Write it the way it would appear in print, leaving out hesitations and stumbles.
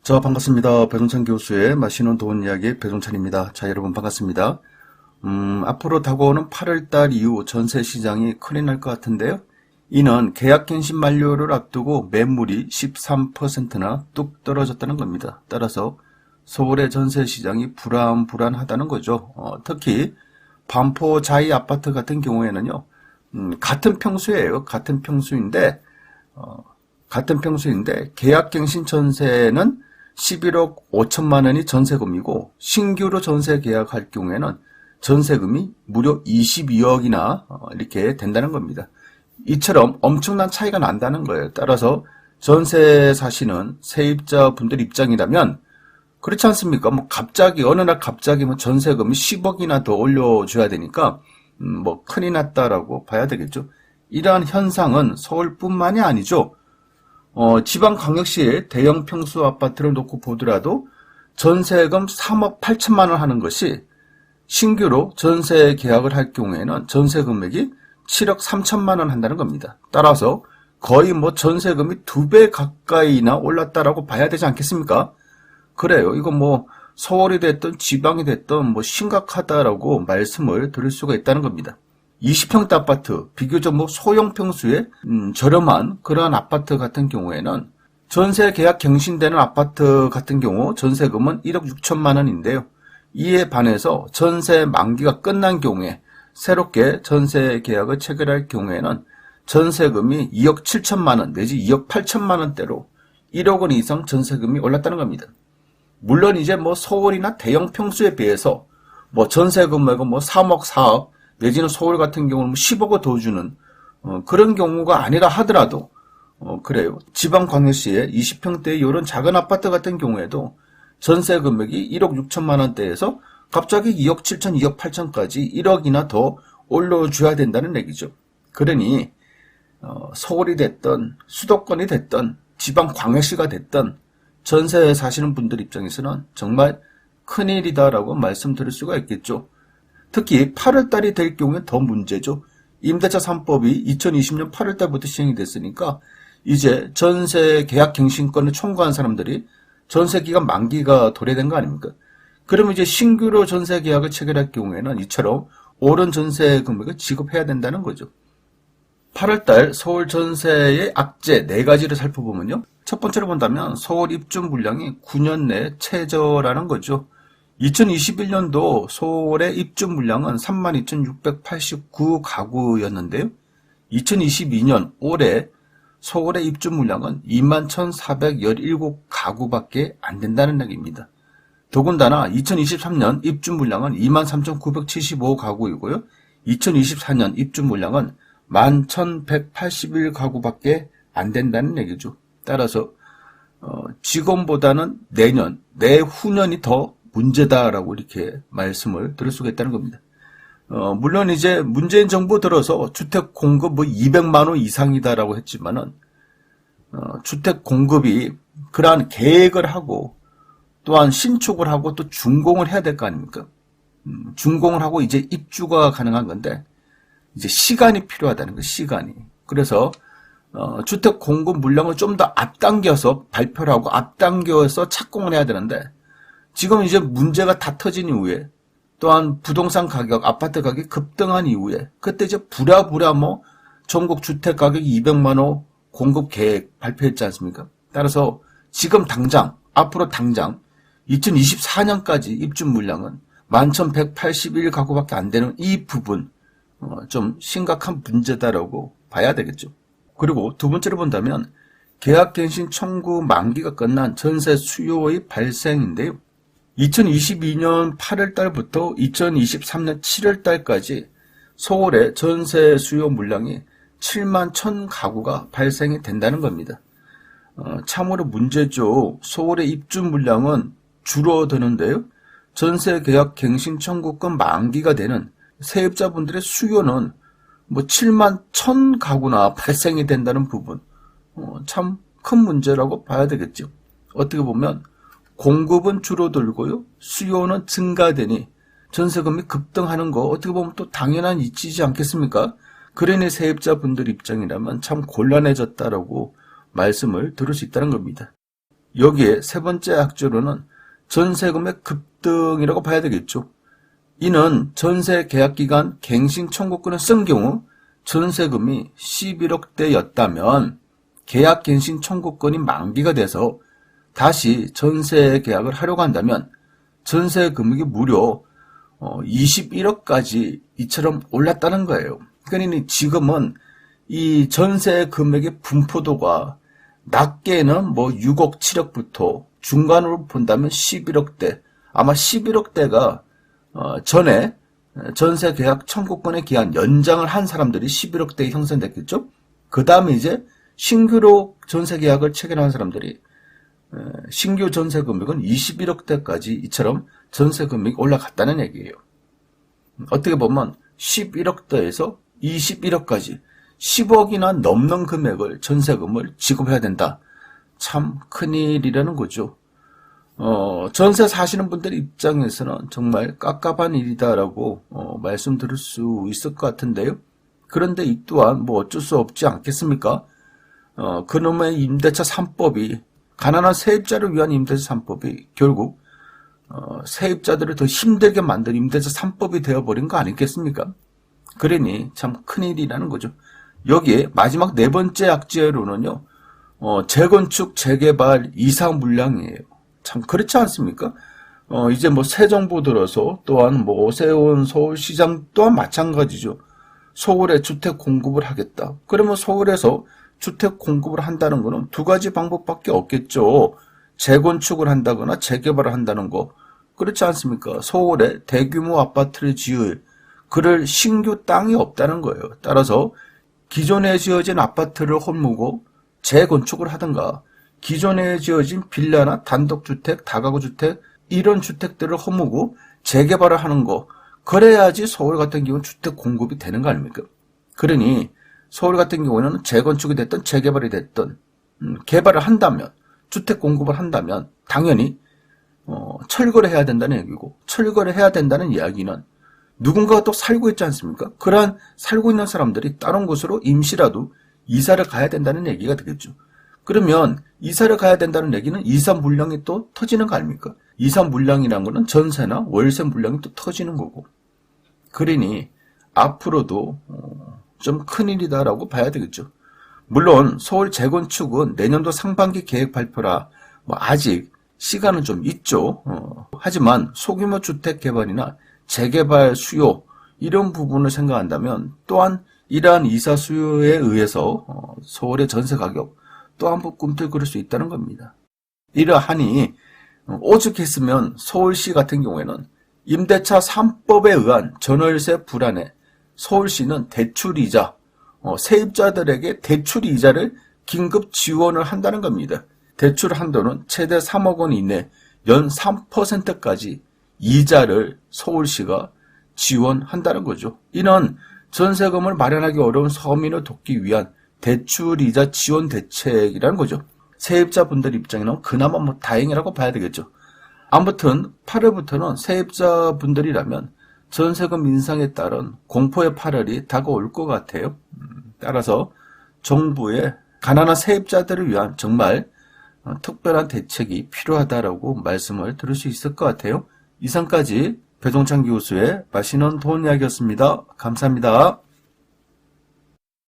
자, 반갑습니다. 배종찬 교수의 맛있는 좋은 이야기 배종찬입니다. 자, 여러분 반갑습니다. 앞으로 다가오는 8월달 이후 전세 시장이 큰일 날 것 같은데요. 이는 계약갱신 만료를 앞두고 매물이 13%나 뚝 떨어졌다는 겁니다. 따라서 서울의 전세 시장이 불안하다는 거죠. 특히 반포 자이 아파트 같은 경우에는요. 같은 평수예요. 같은 평수인데 계약갱신 전세는 11억 5천만 원이 전세금이고 신규로 전세 계약할 경우에는 전세금이 무려 22억이나 이렇게 된다는 겁니다. 이처럼 엄청난 차이가 난다는 거예요. 따라서 전세 사시는 세입자분들 입장이라면 그렇지 않습니까? 갑자기 어느 날 갑자기 전세금이 10억이나 더 올려줘야 되니까 큰일 났다라고 봐야 되겠죠. 이러한 현상은 서울뿐만이 아니죠. 지방광역시의 대형 평수 아파트를 놓고 보더라도 전세금 3억 8천만 원 하는 것이 신규로 전세 계약을 할 경우에는 전세 금액이 7억 3천만 원 한다는 겁니다. 따라서 거의 전세금이 2배 가까이나 올랐다라고 봐야 되지 않겠습니까? 그래요. 이거 서울이 됐든 지방이 됐든 심각하다라고 말씀을 드릴 수가 있다는 겁니다. 20평대 아파트, 비교적 소형 평수의 저렴한 그러한 아파트 같은 경우에는 전세 계약 갱신되는 아파트 같은 경우 전세금은 1억 6천만 원인데요. 이에 반해서 전세 만기가 끝난 경우에 새롭게 전세 계약을 체결할 경우에는 전세금이 2억 7천만 원 내지 2억 8천만 원대로 1억 원 이상 전세금이 올랐다는 겁니다. 물론 이제 서울이나 대형 평수에 비해서 전세 금액은 3억 4억 내지는 서울 같은 경우는 10억을 더 주는 그런 경우가 아니라 하더라도 그래요. 지방광역시의 20평대의 이런 작은 아파트 같은 경우에도 전세 금액이 1억 6천만 원대에서 갑자기 2억 7천, 2억 8천까지 1억이나 더 올려줘야 된다는 얘기죠. 그러니 서울이 됐든 수도권이 됐든 지방광역시가 됐든 전세에 사시는 분들 입장에서는 정말 큰일이다라고 말씀드릴 수가 있겠죠. 특히 8월달이 될 경우에 더 문제죠. 임대차 3법이 2020년 8월달부터 시행이 됐으니까 이제 전세 계약 갱신권을 청구한 사람들이 전세 기간 만기가 도래된 거 아닙니까? 그러면 이제 신규로 전세 계약을 체결할 경우에는 이처럼 오른 전세 금액을 지급해야 된다는 거죠. 8월달 서울 전세의 악재 4가지를 살펴보면요. 첫 번째로 본다면 서울 입주 물량이 9년 내 최저라는 거죠. 2021년도 서울의 입주 물량은 32,689 가구였는데요. 2022년 올해 서울의 입주 물량은 21,417 가구밖에 안 된다는 얘기입니다. 더군다나 2023년 입주 물량은 23,975 가구이고요. 2024년 입주 물량은 11,181 가구밖에 안 된다는 얘기죠. 따라서 지금보다는 내후년이 더 문제다라고 이렇게 말씀을 드릴 수가 있다는 겁니다. 물론 이제 문재인 정부 들어서 주택 공급 200만 호 이상이다라고 했지만은 주택 공급이 그러한 계획을 하고 또한 신축을 하고 또 준공을 해야 될 거 아닙니까? 준공을 하고 이제 입주가 가능한 건데 이제 시간이 필요하다는 거, 시간이. 그래서 주택 공급 물량을 좀 더 앞당겨서 발표를 하고 앞당겨서 착공을 해야 되는데 지금 이제 문제가 다 터진 이후에 또한 부동산 가격, 아파트 가격이 급등한 이후에 그때 이제 부랴부랴 전국 주택 가격이 200만 호 공급 계획 발표했지 않습니까? 따라서 지금 당장, 앞으로 당장 2024년까지 입주 물량은 11,181 가구밖에 안 되는 이 부분 좀 심각한 문제다라고 봐야 되겠죠. 그리고 두 번째로 본다면 계약갱신 청구 만기가 끝난 전세 수요의 발생인데요. 2022년 8월달부터 2023년 7월달까지 서울의 전세 수요 물량이 7만 1,000 가구가 발생이 된다는 겁니다. 참으로 문제죠. 서울의 입주 물량은 줄어드는데요. 전세 계약 갱신 청구권 만기가 되는 세입자분들의 수요는 7만 1,000 가구나 발생이 된다는 부분 참 큰 문제라고 봐야 되겠죠. 어떻게 보면 공급은 줄어들고요. 수요는 증가되니 전세금이 급등하는 거 어떻게 보면 또 당연한 이치지 않겠습니까? 그러니 세입자분들 입장이라면 참 곤란해졌다라고 말씀을 들을 수 있다는 겁니다. 여기에 세 번째 악재로는 전세금의 급등이라고 봐야 되겠죠. 이는 전세 계약 기간 갱신 청구권을 쓴 경우 전세금이 11억대였다면 계약 갱신 청구권이 만기가 돼서 다시 전세 계약을 하려고 한다면 전세 금액이 무려 21억까지 이처럼 올랐다는 거예요. 그러니 지금은 이 전세 금액의 분포도가 낮게는 6억, 7억부터 중간으로 본다면 11억대, 아마 11억대가 전에 전세 계약 청구권의 기한 연장을 한 사람들이 11억대에 형성됐겠죠? 그 다음에 이제 신규로 전세 계약을 체결한 사람들이 신규 전세 금액은 21억대까지 이처럼 전세 금액이 올라갔다는 얘기예요. 어떻게 보면 11억대에서 21억까지 10억이나 넘는 금액을 전세금을 지급해야 된다. 참 큰일이라는 거죠. 전세 사시는 분들 입장에서는 정말 깝깝한 일이다라고 말씀드릴 수 있을 것 같은데요. 그런데 이 또한 어쩔 수 없지 않겠습니까? 그놈의 임대차 3법이 가난한 세입자를 위한 임대차 3법이 결국 세입자들을 더 힘들게 만든 임대차 3법이 되어버린 거 아니겠습니까? 그러니 참 큰일이라는 거죠. 여기에 마지막 네 번째 악재로는요. 재건축, 재개발 이상 물량이에요. 참 그렇지 않습니까? 이제 새 정부 들어서 또한 오세훈 서울시장 또한 마찬가지죠. 서울에 주택 공급을 하겠다. 그러면 서울에서 주택 공급을 한다는 것은 두 가지 방법밖에 없겠죠. 재건축을 한다거나 재개발을 한다는 거. 그렇지 않습니까? 서울에 대규모 아파트를 지을 그럴 신규 땅이 없다는 거예요. 따라서 기존에 지어진 아파트를 헐무고 재건축을 하든가 기존에 지어진 빌라나 단독주택, 다가구주택 이런 주택들을 허무고 재개발을 하는 거 그래야지 서울 같은 경우는 주택 공급이 되는 거 아닙니까? 그러니 서울 같은 경우에는 재건축이 됐든 재개발이 됐든 개발을 한다면 주택 공급을 한다면 당연히 철거를 해야 된다는 얘기고 철거를 해야 된다는 이야기는 누군가가 또 살고 있지 않습니까? 그러한 살고 있는 사람들이 다른 곳으로 임시라도 이사를 가야 된다는 얘기가 되겠죠. 그러면 이사를 가야 된다는 얘기는 이사 물량이 또 터지는 거 아닙니까? 이사 물량이라는 거는 전세나 월세 물량이 또 터지는 거고. 그러니 앞으로도 좀 큰일이다라고 봐야 되겠죠. 물론 서울 재건축은 내년도 상반기 계획 발표라 아직 시간은 좀 있죠. 하지만 소규모 주택 개발이나 재개발 수요 이런 부분을 생각한다면 또한 이러한 이사 수요에 의해서 서울의 전세 가격 또 한 번 꿈틀거릴 수 있다는 겁니다. 이러하니 오죽했으면 서울시 같은 경우에는 임대차 3법에 의한 전월세 불안에 서울시는 대출이자 세입자들에게 대출이자를 긴급 지원을 한다는 겁니다. 대출 한도는 최대 3억 원 이내 연 3%까지 이자를 서울시가 지원한다는 거죠. 이는 전세금을 마련하기 어려운 서민을 돕기 위한 대출이자 지원 대책이라는 거죠. 세입자분들 입장에는 그나마 다행이라고 봐야 되겠죠. 아무튼 8월부터는 세입자분들이라면 전세금 인상에 따른 공포의 8월이 다가올 것 같아요. 따라서 정부의 가난한 세입자들을 위한 정말 특별한 대책이 필요하다라고 말씀을 드릴 수 있을 것 같아요. 이상까지 배종찬 교수의 맛있는 돈 이야기였습니다. 감사합니다.